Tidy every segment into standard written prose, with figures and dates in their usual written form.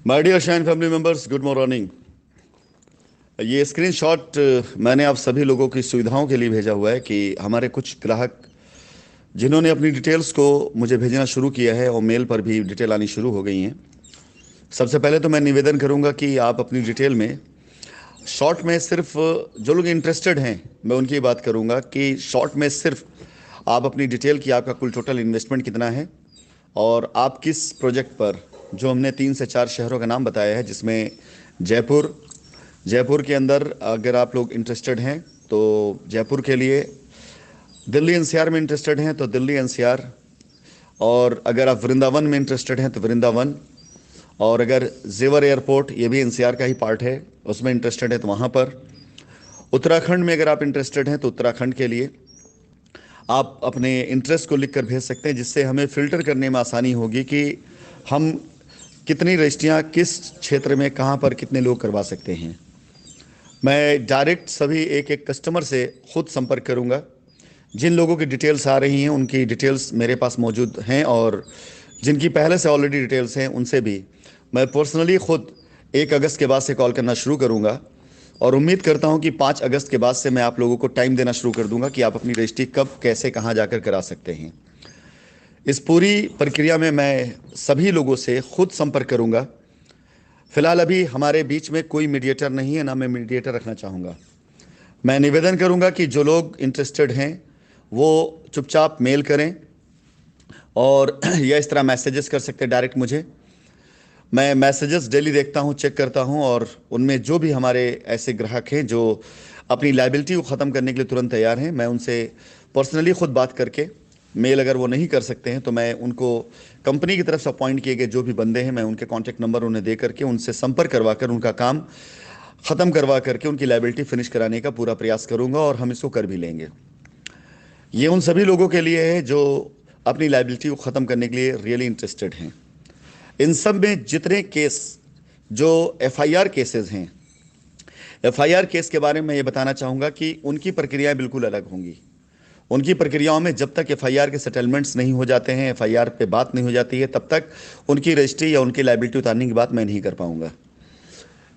My dear Shine family members, good morning. ये screenshot मैंने आप सभी लोगों की सुविधाओं के लिए भेजा हुआ है कि हमारे कुछ ग्राहक जिन्होंने अपनी डिटेल्स को मुझे भेजना शुरू किया है और मेल पर भी डिटेल आनी शुरू हो गई हैं। सबसे पहले तो मैं निवेदन करूंगा कि आप अपनी डिटेल में शॉर्ट में सिर्फ जो लोग इंटरेस्टेड हैं मैं उनकी बात करूंगा कि शॉर्ट में सिर्फ आप अपनी डिटेल की आपका कुल टोटल इन्वेस्टमेंट कितना है और आप किस प्रोजेक्ट पर, जो हमने 3 से 4 शहरों का नाम बताया है जिसमें जयपुर जयपुर के अंदर अगर आप लोग इंटरेस्टेड हैं तो जयपुर के लिए, दिल्ली एनसीआर में इंटरेस्टेड हैं तो दिल्ली एनसीआर, और अगर आप वृंदावन में इंटरेस्टेड हैं तो वृंदावन, और अगर जेवर एयरपोर्ट ये भी एनसीआर का ही पार्ट है उसमें इंटरेस्टेड है तो वहाँ पर। उत्तराखंड में अगर आप इंटरेस्टेड हैं तो उत्तराखंड के लिए आप अपने इंटरेस्ट को लिख कर भेज सकते हैं, जिससे हमें फ़िल्टर करने में आसानी होगी कि हम कितनी रजिस्ट्रियाँ किस क्षेत्र में कहाँ पर कितने लोग करवा सकते हैं। मैं डायरेक्ट सभी एक एक कस्टमर से खुद संपर्क करूंगा। जिन लोगों की डिटेल्स आ रही हैं उनकी डिटेल्स मेरे पास मौजूद हैं, और जिनकी पहले से ऑलरेडी डिटेल्स हैं उनसे भी मैं पर्सनली खुद 1 अगस्त के बाद से कॉल करना शुरू करूंगा। और उम्मीद करता हूं कि 5 अगस्त के बाद से मैं आप लोगों को टाइम देना शुरू कर दूंगा कि आप अपनी रजिस्ट्री कब कैसे कहां जाकर करा सकते हैं। इस पूरी प्रक्रिया में मैं सभी लोगों से खुद संपर्क करूंगा। फिलहाल अभी हमारे बीच में कोई मीडिएटर नहीं है, ना मैं मीडिएटर रखना चाहूँगा। मैं निवेदन करूंगा कि जो लोग इंटरेस्टेड हैं वो चुपचाप मेल करें और या इस तरह मैसेजेस कर सकते हैं डायरेक्ट मुझे। मैं मैसेजेस डेली देखता हूं, चेक करता हूं, और उनमें जो भी हमारे ऐसे ग्राहक हैं जो अपनी लायबिलिटी को ख़त्म करने के लिए तुरंत तैयार हैं, मैं उनसे पर्सनली खुद बात करके, मेल अगर वो नहीं कर सकते हैं तो मैं उनको कंपनी की तरफ से अपॉइंट किए गए जो भी बंदे हैं मैं उनके कॉन्टैक्ट नंबर उन्हें दे करके उनसे संपर्क करवा कर उनका काम ख़त्म करवा करके उनकी लायबिलिटी फिनिश कराने का पूरा प्रयास करूंगा, और हम इसको कर भी लेंगे। ये उन सभी लोगों के लिए है जो अपनी लायबिलिटी को ख़त्म करने के लिए रियली इंटरेस्टेड हैं। इन सब में जितने केस जो एफआईआर केसेस हैं, एफआईआर केस के बारे में ये बताना चाहूँगा कि उनकी प्रक्रियाएं बिल्कुल अलग होंगी। उनकी प्रक्रियाओं में जब तक एफआईआर के सेटलमेंट्स नहीं हो जाते हैं, एफआईआर पे बात नहीं हो जाती है, तब तक उनकी रजिस्ट्री या उनकी लायबिलिटी उतारने की बात मैं नहीं कर पाऊंगा।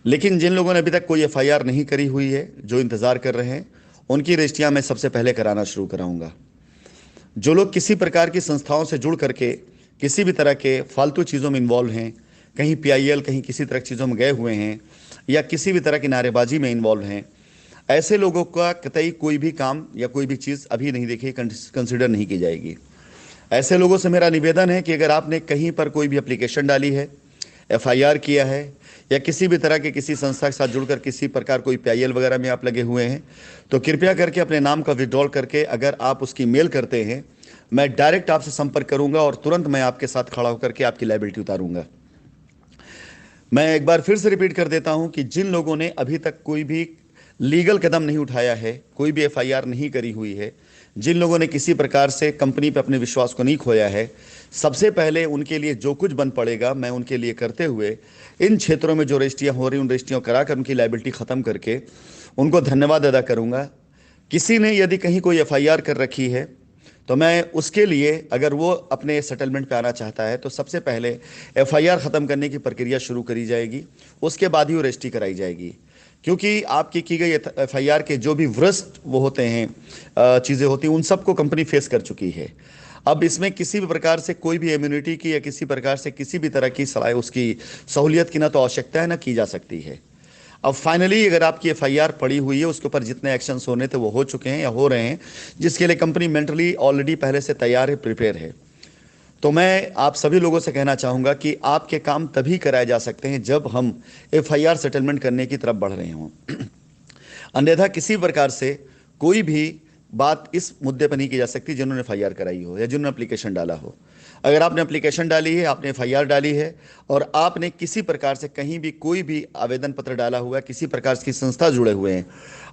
लेकिन जिन लोगों ने अभी तक कोई एफआईआर नहीं करी हुई है, जो इंतज़ार कर रहे हैं, उनकी रजिस्ट्रियाँ मैं सबसे पहले कराना शुरू कराऊंगा। जो लोग किसी प्रकार की संस्थाओं से जुड़ करके किसी भी तरह के फालतू चीज़ों में इन्वॉल्व हैं, कहीं पीआईएल कहीं किसी तरह की चीज़ों में गए हुए हैं या किसी भी तरह की नारेबाजी में इन्वॉल्व हैं, ऐसे लोगों का कतई कोई भी काम या कोई भी चीज़ अभी नहीं देखी, कंसिडर नहीं की जाएगी। ऐसे लोगों से मेरा निवेदन है कि अगर आपने कहीं पर कोई भी एप्लीकेशन डाली है, एफआईआर किया है, या किसी भी तरह के किसी संस्था के साथ जुड़कर किसी प्रकार कोई पीआईएल वगैरह में आप लगे हुए हैं, तो कृपया करके अपने नाम का विड्रॉल करके अगर आप उसकी मेल करते हैं, मैं डायरेक्ट आपसे संपर्क करूंगा और तुरंत मैं आपके साथ खड़ा होकर के आपकी लायबिलिटी उतारूंगा। मैं एक बार फिर से रिपीट कर देता हूं कि जिन लोगों ने अभी तक कोई भी लीगल कदम नहीं उठाया है, कोई भी एफआईआर नहीं करी हुई है, जिन लोगों ने किसी प्रकार से कंपनी पर अपने विश्वास को नहीं खोया है, सबसे पहले उनके लिए जो कुछ बन पड़ेगा मैं उनके लिए करते हुए इन क्षेत्रों में जो रजिस्ट्रियाँ हो रही उन रजिस्ट्रियों कराकर उनकी लायबिलिटी ख़त्म करके उनको धन्यवाद अदा करूँगा। किसी ने यदि कहीं कोई एफआईआर कर रखी है तो मैं उसके लिए, अगर वो अपने सेटलमेंट पे आना चाहता है तो सबसे पहले एफआईआर ख़त्म करने की प्रक्रिया शुरू करी जाएगी, उसके बाद ही वो रजिस्ट्री कराई जाएगी। क्योंकि आपकी की गई एफआईआर के जो भी वृष्ट वो होते हैं, चीज़ें होती हैं, उन सबको कंपनी फेस कर चुकी है। अब इसमें किसी भी प्रकार से कोई भी इम्यूनिटी की या किसी प्रकार से किसी भी तरह की सलाह उसकी सहूलियत की ना तो आवश्यकता है ना की जा सकती है। अब फाइनली अगर आपकी एफआईआर पड़ी हुई है, उसके ऊपर जितने एक्शंस होने थे वो हो चुके हैं या हो रहे हैं, जिसके लिए कंपनी मेंटली ऑलरेडी पहले से तैयार है, प्रिपेयर है, तो मैं आप सभी लोगों से कहना चाहूँगा कि आपके काम तभी कराए जा सकते हैं जब हम एफआईआर सेटलमेंट करने की तरफ बढ़ रहे हों। अन्यथा किसी प्रकार से कोई भी बात इस मुद्दे पर नहीं की जा सकती जिन्होंने एफआईआर कराई हो या जिन्होंने एप्लीकेशन डाला हो। अगर आपने एप्लीकेशन डाली है, आपने एफआईआर डाली है और आपने किसी प्रकार से कहीं भी कोई भी आवेदन पत्र डाला हुआ है, किसी प्रकार की संस्था जुड़े हुए हैं,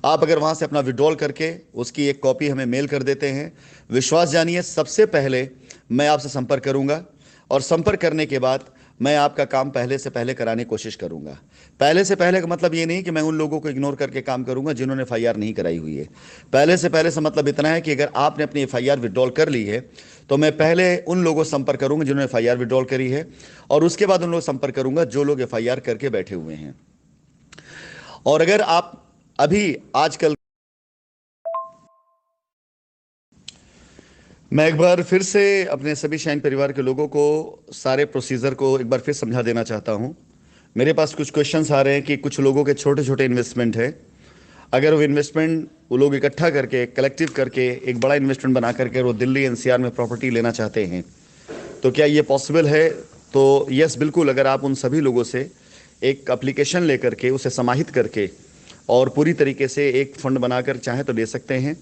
आप अगर वहाँ से अपना विड्रॉल करके उसकी एक कॉपी हमें मेल कर देते हैं, विश्वास जानिए सबसे पहले मैं आपसे संपर्क करूँगा, और संपर्क करने के बाद मैं आपका काम पहले से पहले कराने की कोशिश करूंगा। पहले से पहले का मतलब ये नहीं कि मैं उन लोगों को इग्नोर करके काम करूंगा जिन्होंने एफआईआर नहीं कराई हुई है। पहले से पहले से मतलब इतना है कि अगर आपने अपनी एफआईआर विड्रॉल कर ली है तो मैं पहले उन लोगों से संपर्क करूंगा जिन्होंने एफआईआर विड्रॉल करी है, और उसके बाद उन लोगों से संपर्क करूंगा जो लोग एफआईआर करके बैठे हुए हैं। और अगर आप अभी आजकल, मैं एक बार फिर से अपने सभी शाइन परिवार के लोगों को सारे प्रोसीजर को एक बार फिर समझा देना चाहता हूं। मेरे पास कुछ क्वेश्चंस आ रहे हैं कि कुछ लोगों के छोटे छोटे इन्वेस्टमेंट है, अगर वो इन्वेस्टमेंट वो लोग इकट्ठा करके कलेक्टिव करके एक बड़ा इन्वेस्टमेंट बना करके वो दिल्ली एनसीआर में प्रॉपर्टी लेना चाहते हैं, तो क्या ये पॉसिबल है? तो यस, बिल्कुल। अगर आप उन सभी लोगों से एक एप्लीकेशन लेकर के उसे समाहित करके और पूरी तरीके से एक फंड बनाकर चाहें तो ले सकते हैं।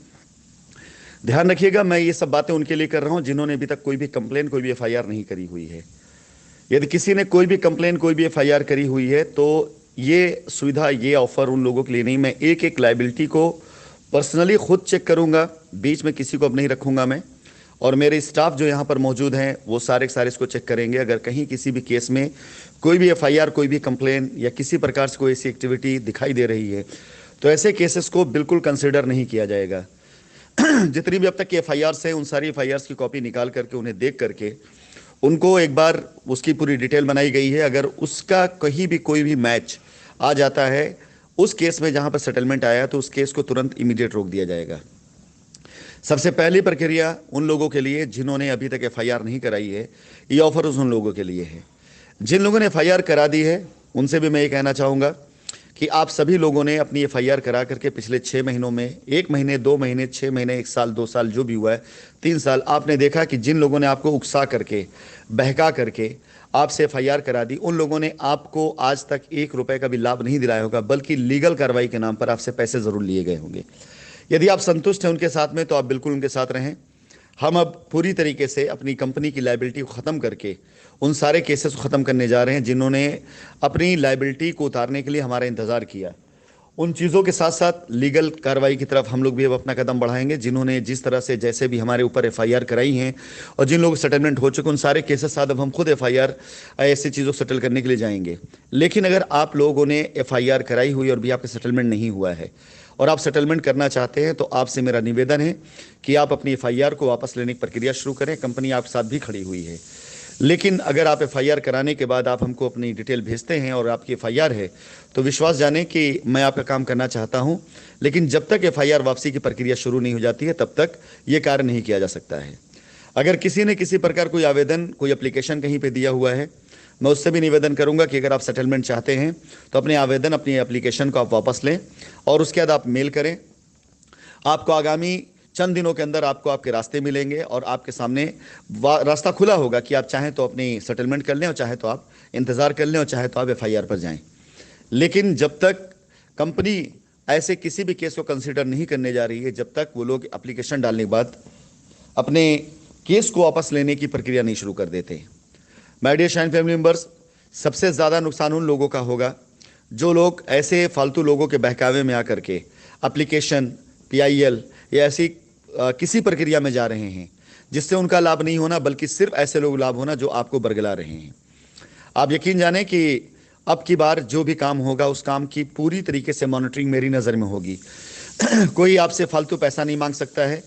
ध्यान रखिएगा, मैं ये सब बातें उनके लिए कर रहा हूं जिन्होंने अभी तक कोई भी कंप्लेन, कोई भी एफआईआर नहीं करी हुई है। यदि किसी ने कोई भी कंप्लेन, कोई भी एफआईआर करी हुई है तो ये सुविधा, ये ऑफर उन लोगों के लिए नहीं। मैं एक एक लाइबिलिटी को पर्सनली खुद चेक करूंगा, बीच में किसी को अब नहीं रखूंगा मैं, और मेरे स्टाफ जो यहाँ पर मौजूद हैं वो सारे के सारे इसको चेक करेंगे। अगर कहीं किसी भी केस में कोई भी एफआईआर, कोई भी कंप्लेन या किसी प्रकार से कोई ऐसी एक्टिविटी दिखाई दे रही है तो ऐसे केसेस को बिल्कुल कंसिडर नहीं किया जाएगा। जितनी भी अब तक की एफआईआर है उन सारी एफआईआर की कॉपी निकाल करके उन्हें देख करके उनको एक बार उसकी पूरी डिटेल बनाई गई है। अगर उसका कहीं भी कोई भी मैच आ जाता है उस केस में जहां पर सेटलमेंट आया तो उस केस को तुरंत इमीडिएट रोक दिया जाएगा। सबसे पहली प्रक्रिया उन लोगों के लिए जिन्होंने अभी तक एफआईआर नहीं कराई है, ये ऑफर उन लोगों के लिए है। जिन लोगों ने एफआईआर करा दी है उनसे भी मैं ये कहना चाहूँगा कि आप सभी लोगों ने अपनी एफआईआर करा करके पिछले 6 महीनों में, 1 महीने, 2 महीने, 6 महीने, 1 साल, 2 साल, जो भी हुआ है, 3 साल, आपने देखा कि जिन लोगों ने आपको उकसा करके, बहका करके आपसे एफआईआर करा दी, उन लोगों ने आपको आज तक 1 रुपए का भी लाभ नहीं दिलाया होगा, बल्कि लीगल कार्रवाई के नाम पर आपसे पैसे जरूर लिए गए होंगे। यदि आप संतुष्ट हैं उनके साथ में तो आप बिल्कुल उनके साथ रहें। हम अब पूरी तरीके से अपनी कंपनी की लायबिलिटी को ख़त्म करके उन सारे केसेस को ख़त्म करने जा रहे हैं जिन्होंने अपनी लायबिलिटी को उतारने के लिए हमारा इंतज़ार किया। उन चीज़ों के साथ साथ लीगल कार्रवाई की तरफ हम लोग भी अब अपना कदम बढ़ाएंगे। जिन्होंने जिस तरह से जैसे भी हमारे ऊपर एफआईआर कराई हैं और जिन लोगों को सेटलमेंट हो चुके उन सारे केसेस साथ अब हम खुद एफआईआर ऐसी चीज़ों को सेटल करने के लिए जाएंगे। लेकिन अगर आप लोगों ने एफआईआर कराई हुई और भी आपका सेटलमेंट नहीं हुआ है और आप सेटलमेंट करना चाहते हैं तो आपसे मेरा निवेदन है कि आप अपनी एफआईआर को वापस लेने की प्रक्रिया शुरू करें। कंपनी आपके साथ भी खड़ी हुई है। लेकिन अगर आप एफआईआर कराने के बाद आप हमको अपनी डिटेल भेजते हैं और आपकी एफआईआर है तो विश्वास जाने कि मैं आपका काम करना चाहता हूं, लेकिन जब तक एफआईआर वापसी की प्रक्रिया शुरू नहीं हो जाती है तब तक ये कार्य नहीं किया जा सकता है। अगर किसी ने किसी प्रकार कोई आवेदन, कोई एप्लीकेशन कहीं पे दिया हुआ है, मैं उससे भी निवेदन करूंगा कि अगर आप सेटलमेंट चाहते हैं तो अपने आवेदन, अपनी एप्लीकेशन को आप वापस लें और उसके बाद आप मेल करें। आपको आगामी चंद दिनों के अंदर आपको आपके रास्ते मिलेंगे और आपके सामने रास्ता खुला होगा कि आप चाहें तो अपनी सेटलमेंट कर लें और चाहे तो आप इंतज़ार कर लें और चाहे तो आप एफआईआर पर जाएं। लेकिन जब तक कंपनी ऐसे किसी भी केस को कंसिडर नहीं करने जा रही है, जब तक वो लोग एप्लीकेशन डालने के बाद अपने केस को वापस लेने की प्रक्रिया नहीं शुरू कर देते। My dear Shine family members, सबसे ज़्यादा नुकसान उन लोगों का होगा जो लोग ऐसे फालतू लोगों के बहकावे में आकर के एप्लीकेशन, पीआईएल या ऐसी किसी प्रक्रिया में जा रहे हैं जिससे उनका लाभ नहीं होना, बल्कि सिर्फ ऐसे लोग लाभ होना जो आपको बरगला रहे हैं। आप यकीन जानें कि अब की बार जो भी काम होगा उस काम की पूरी तरीके से मॉनिटरिंग मेरी नज़र में होगी। कोई आपसे फालतू पैसा नहीं मांग सकता है,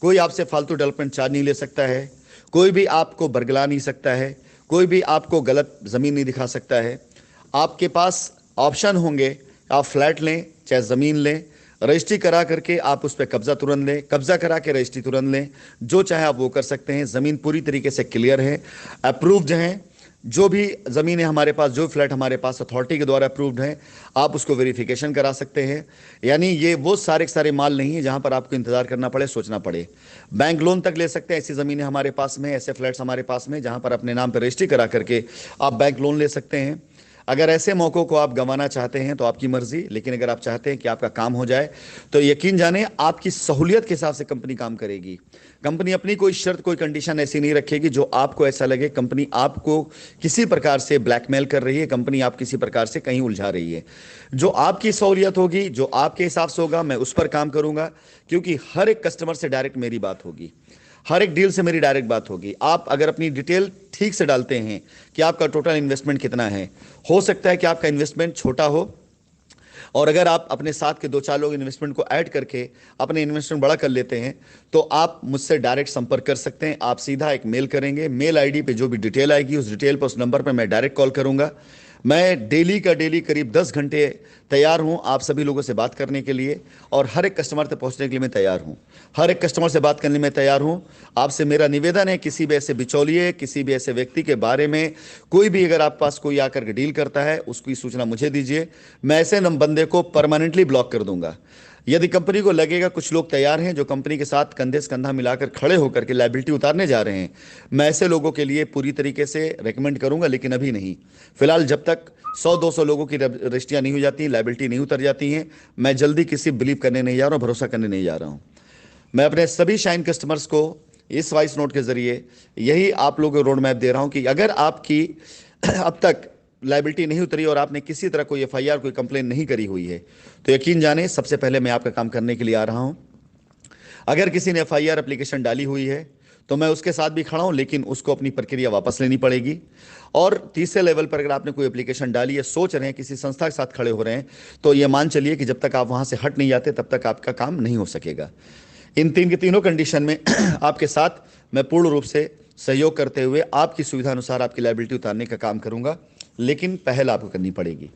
कोई आपसे फालतू डेवलपमेंट चार्ज नहीं ले सकता है, कोई भी आपको बरगला नहीं सकता है, कोई भी आपको गलत ज़मीन नहीं दिखा सकता है। आपके पास ऑप्शन होंगे, आप फ्लैट लें चाहे ज़मीन लें, रजिस्ट्री करा करके आप उस पर कब्जा तुरंत लें, कब्जा करा के रजिस्ट्री तुरंत लें, जो चाहे आप वो कर सकते हैं। ज़मीन पूरी तरीके से क्लियर है, अप्रूव्ड हैं। जो भी ज़मीनें हमारे पास, जो फ्लैट हमारे पास अथॉरिटी के द्वारा अप्रूव्ड हैं, आप उसको वेरिफिकेशन करा सकते हैं। यानी ये वो सारे के सारे माल नहीं है जहां पर आपको इंतजार करना पड़े, सोचना पड़े। बैंक लोन तक ले सकते हैं, ऐसी ज़मीनें हमारे पास में, ऐसे फ्लैट्स हमारे पास में जहां पर अपने नाम पर रजिस्ट्री करा करके आप बैंक लोन ले सकते हैं। अगर ऐसे मौक़ों को आप गंवाना चाहते हैं तो आपकी मर्जी, लेकिन अगर आप चाहते हैं कि आपका काम हो जाए तो यकीन जाने आपकी सहूलियत के हिसाब से कंपनी काम करेगी। कंपनी अपनी कोई शर्त, कोई कंडीशन ऐसी नहीं रखेगी जो आपको ऐसा लगे कंपनी आपको किसी प्रकार से ब्लैकमेल कर रही है, कंपनी आप किसी प्रकार से कहीं उलझा रही है। जो आपकी सहूलियत होगी, जो आपके हिसाब से होगा, मैं उस पर काम करूंगा, क्योंकि हर एक कस्टमर से डायरेक्ट मेरी बात होगी। हर एक डील से मेरी डायरेक्ट बात होगी। आप अगर अपनी डिटेल ठीक से डालते हैं कि आपका टोटल इन्वेस्टमेंट कितना है, हो सकता है कि आपका इन्वेस्टमेंट छोटा हो, और अगर आप अपने साथ के दो चार लोग इन्वेस्टमेंट को ऐड करके अपने इन्वेस्टमेंट बड़ा कर लेते हैं, तो आप मुझसे डायरेक्ट संपर्क कर सकते हैं। आप सीधा एक मेल करेंगे, मेल आईडी पे जो भी डिटेल आएगी उस डिटेल पर, उस नंबर पे मैं डायरेक्ट कॉल करूंगा। मैं डेली का डेली करीब 10 घंटे तैयार हूं आप सभी लोगों से बात करने के लिए, और हर एक कस्टमर तक पहुंचने के लिए मैं तैयार हूं। हर एक कस्टमर से बात करने में तैयार हूं। आपसे मेरा निवेदन है, किसी भी ऐसे बिचौलिए, किसी भी ऐसे व्यक्ति के बारे में कोई भी अगर आप पास कोई आकर के डील करता है, उसकी सूचना मुझे दीजिए। मैं ऐसे बंदे को परमानेंटली ब्लॉक कर दूंगा। यदि कंपनी को लगेगा कुछ लोग तैयार हैं जो कंपनी के साथ कंधे से कंधा मिलाकर खड़े होकर के लायबिलिटी उतारने जा रहे हैं, मैं ऐसे लोगों के लिए पूरी तरीके से रेकमेंड करूंगा, लेकिन अभी नहीं। फिलहाल जब तक 100-200 लोगों की रजिस्ट्रियां नहीं हो जाती, लायबिलिटी नहीं उतर जाती हैं, मैं जल्दी किसी बिलीव करने नहीं जा रहा हूं, भरोसा करने नहीं जा रहा हूं। मैं अपने सभी शाइन कस्टमर्स को इस वॉइस नोट के जरिए यही आप लोगों को रोड मैप दे रहा हूं कि अगर आपकी अब तक लायबिलिटी नहीं उतरी और आपने किसी तरह कोई एफआईआर, कोई कंप्लेन नहीं करी हुई है, तो यकीन जाने सबसे पहले मैं आपका काम करने के लिए आ रहा हूं। अगर किसी ने एफआईआर एप्लीकेशन डाली हुई है तो मैं उसके साथ भी खड़ा हूं, लेकिन उसको अपनी प्रक्रिया वापस लेनी पड़ेगी। और तीसरे लेवल पर अगर आपने कोई एप्लीकेशन डाली है, सोच रहे हैं किसी संस्था के साथ खड़े हो रहे हैं, तो ये मान चलिए कि जब तक आप वहां से हट नहीं जाते तब तक आपका काम नहीं हो सकेगा। इन तीन के तीनों कंडीशन में आपके साथ मैं पूर्ण रूप से सहयोग करते हुए आपकी सुविधा अनुसार आपकी लायबिलिटी उतारने का काम करूंगा, लेकिन पहल आपको करनी पड़ेगी।